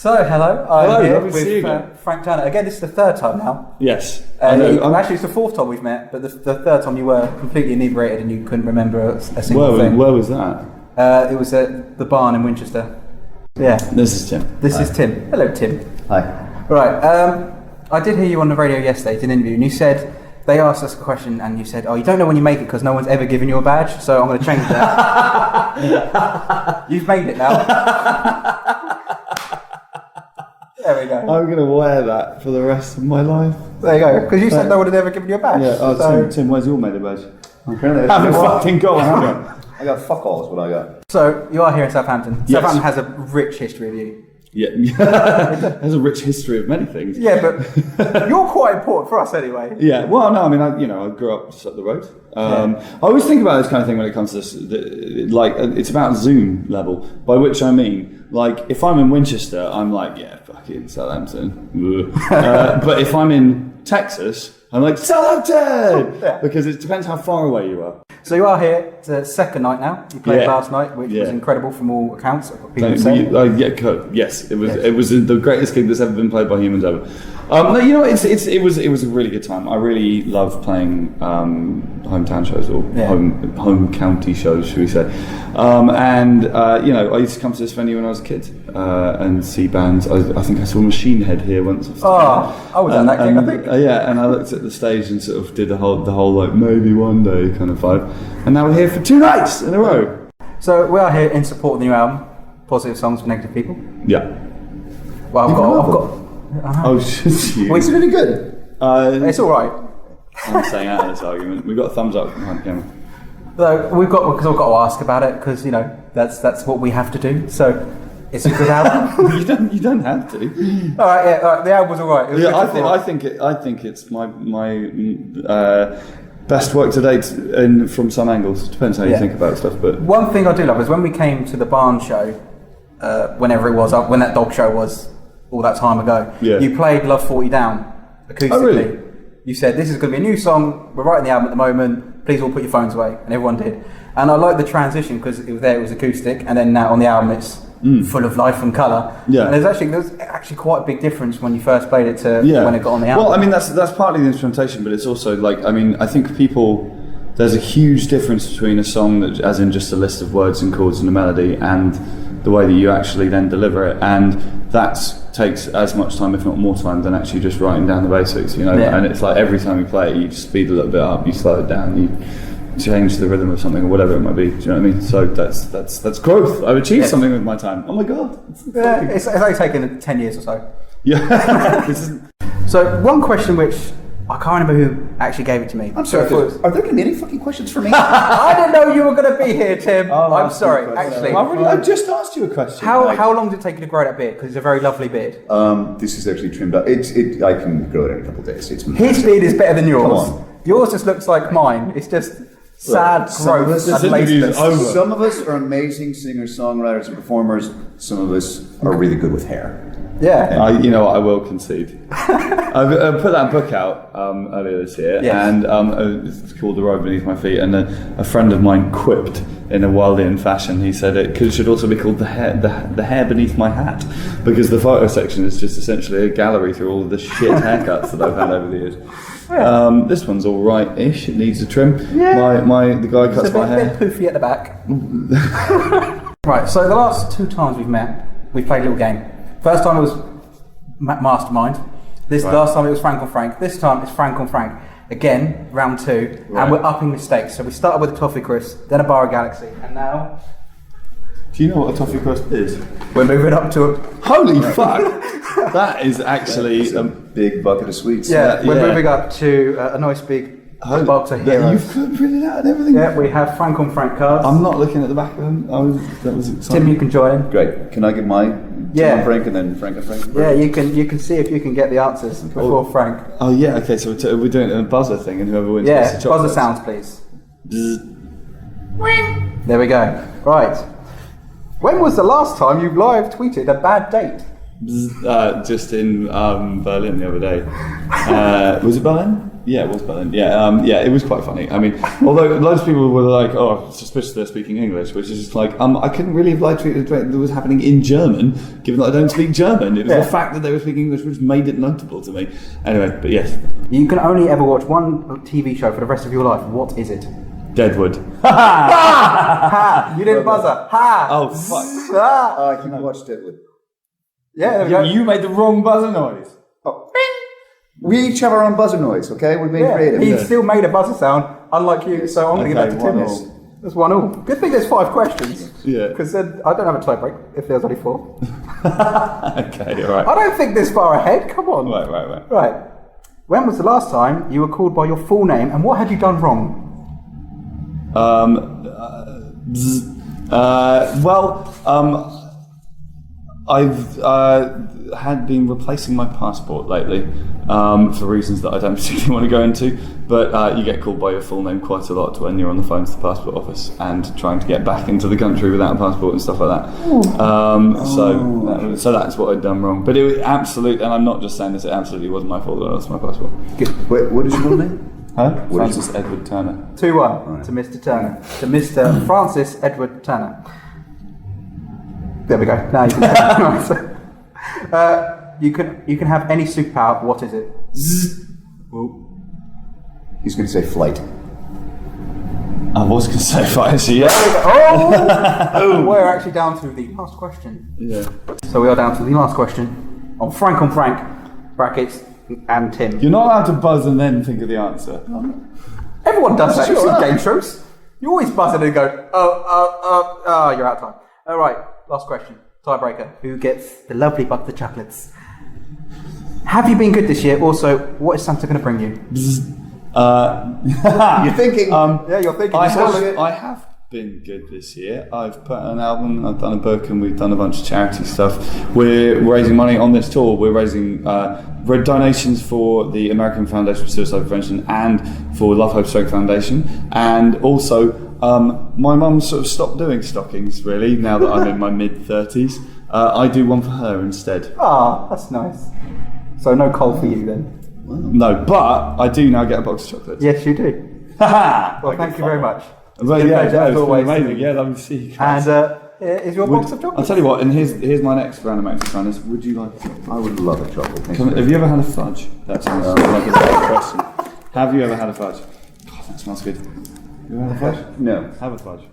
So, hello. Hello, I'm here lovely to see you with again. Frank Turner. Again, this is the third time now. Yes. I know. Actually, it's the fourth time we've met, but the third time you were completely inebriated and you couldn't remember a single thing. Where was that? It was at the barn in Winchester. Yeah. This is Tim. This is Tim. Hello, Tim. Hi. Right. I did hear you on the radio yesterday, did an interview, and you said they asked us a question, and you said, "Oh, you don't know when you make it because no one's ever given you a badge." So I'm going to change that. You've made it now. There we go. I'm going to wear that for the rest of my life. There you go. Because you said no one had ever given you a badge. Yeah. Oh, so, Tim, where's your made a badge? Apparently, Haven't fucking got one. I got fuck all is what I got. So you are here in Southampton. Yes. Southampton has a rich history of you. Yeah. There's a rich history of many things. Yeah, but you're quite important for us anyway. Yeah, well, no, I mean, I grew up just up the road. I always think about this kind of thing when it comes to this, it's about Zoom level, by which I mean, like, if I'm in Winchester, I'm like, yeah, fucking Southampton. But if I'm in Texas, I'm like, Southampton! Yeah. Because it depends how far away you are. So you are here. It's the second night now. You played last night, which was incredible from all accounts. People say. Yes, it was the greatest gig that's ever been played by humans ever. No, you know, it was a really good time. I really love playing hometown shows or home county shows, should we say? I used to come to this venue when I was a kid and see bands. I think I saw Machine Head here once. I was on that gig, I think. And I looked at the stage and sort of did the whole like maybe one day kind of vibe. And now we're here for 2 nights in a row. So we are here in support of the new album, Positive Songs for Negative People. Yeah. Well, I've got. Oh, shit, you. Well, it's really good. It's all right. I'm staying out of this argument. We got a thumbs up behind the camera. So we've got to ask about it because that's what we have to do. So it's a good album. you don't have to. All right. The album was all right. It was I think it's my best work to date from some angles. Depends how you think about stuff. But one thing I do love is when we came to the barn show, whenever it was, when that dog show was all that time ago. Yeah. You played "Love 40 Down" acoustically. Oh, really? You said this is going to be a new song. We're writing the album at the moment. Please all put your phones away, and everyone did. And I like the transition because it was acoustic, and then now on the album it's full of life and colour. Yeah. And there's actually quite a big difference when you first played it to when it got on the album. Well, I mean that's partly the instrumentation, but it's also like I think there's a huge difference between a song that, as in just a list of words and chords and a melody, and the way that you actually then deliver it, and that takes as much time, if not more time, than actually just writing down the basics, you know. Yeah. And it's like every time you play it, you just speed a little bit up, you slow it down, you change the rhythm of something or whatever it might be. Do you know what I mean? So that's growth. I've achieved something with my time. Oh my god! It's only taken 10 years or so. Yeah. So one question which I can't remember who actually gave it to me. I'm sorry. Are there going to be any fucking questions for me? I didn't know you were going to be here, Tim. I'm sorry, actually. I just asked you a question. How long did it take you to grow that beard? Because it's a very lovely beard. This is actually trimmed up. I can grow it in a couple of days. His beard is better than yours. Come on. Yours just looks like mine. It's just sad growth and laziness. Some of us are amazing singers, songwriters, and performers. Some of us are really good with hair. Yeah. You know what? I will concede. I put that book out earlier this year, and it's called "The Road Beneath My Feet." And a friend of mine quipped in a Wildian fashion. He said it should also be called the hair beneath my hat, because the photo section is just essentially a gallery through all of the shit haircuts that I've had over the years. Yeah. This one's all right-ish. It needs a trim. Yeah. The guy cuts my hair. It's a bit poofy at the back. Right. So the last 2 times we've met, we've played a little game. First time it was Mastermind. Last time it was Frank on Frank. This time it's Frank on Frank. Again, round 2, and we're upping the stakes. So we started with a toffee crisp, then a bar of Galaxy, and now. Do you know what a toffee crisp is? We're moving up to a. Holy fuck! That is actually a big bucket of sweets. Yeah, we're moving up to a nice big box of heroes. You've printed out and everything. Yeah, we have Frank on Frank cards. I'm not looking at the back of them. That was exciting. Tim, you can join in. Great. Can I get my Tim on Frank and then Frank and Frank? Yeah, you can see if you can get the answers before Frank. Oh yeah, okay. So we're doing it in a buzzer thing, and whoever wins gets the buzzer chocolates. sounds, please. Bzz. There we go. Right. When was the last time you live tweeted a bad date? Just in Berlin the other day. Was it Berlin? Yeah, it was Berlin. Yeah, it was quite funny. I mean, although loads of people were like, "Oh, suspicious they're speaking English," which is just like, I couldn't really have lied to you that was happening in German, given that I don't speak German. It was the fact that they were speaking English which made it notable to me. Anyway, but yes. You can only ever watch one TV show for the rest of your life. What is it? Deadwood. Ha! You didn't buzzer. Ha! Oh, fuck. I can watch Deadwood. Yeah, there we go. You made the wrong buzzer noise. Oh. We each have our own buzzer noise, okay? We're being creative. He still made a buzzer sound, unlake you, so I'm going to give that to Tim. That's 1-1. Good thing there's 5 questions. Yeah. Because then I don't have a tie break if there's only 4. Okay, alright. I don't think this far ahead. Come on. Right. Right. When was the last time you were called by your full name, and what had you done wrong? I've had been replacing my passport lately for reasons that I don't particularly want to go into, but you get called by your full name quite a lot when you're on the phone to the passport office and trying to get back into the country without a passport and stuff like that. So that's what I'd done wrong. But it was absolute, and I'm not just saying this, it absolutely wasn't my fault that I lost my passport. Wait, what is your full name? Huh? Francis Edward Turner. 2-1 to Mr. Turner. To Mr. Francis Edward Turner. There we go. Now you can you can have any superpower. What is it? He's going to say flight. I was going to say fire, yeah. Oh! We're actually down to the last question. Yeah. So we are down to the last question on Frank brackets and Tim. You're not allowed to buzz and then think of the answer. Everyone does that. Sure. You've seen game shows. You always buzz in and go, you're out of time. All right, last question. Tiebreaker. Who gets the lovely bucket of chocolates? Have you been good this year? Also, what is Santa going to bring you? You're thinking. Yeah, you're thinking. I have been good this year. I've put out an album, I've done a book, and we've done a bunch of charity stuff. We're raising money on this tour. We're raising donations for the American Foundation for Suicide Prevention and for Love Hope Stroke Foundation. And also, my mum sort of stopped doing stockings, really, now that I'm in my mid-30s. I do one for her instead. Ah, that's nice. So no coal for you then? No, but I do now get a box of chocolates. Yes, you do. Well, thank you very much. Well, It's been a yeah, pleasure, it's as been always. amazing. Yeah, lovely to see you guys. And here is your box of chocolates. I'll tell you what, and here's my next round of Maxi Kindness. Would you like to? I would love a chocolate. Thank you. Have you ever had a fudge? That sounds like a better question. Have you ever had a fudge? God, that smells good. You ever had a fudge? No. Have a fudge.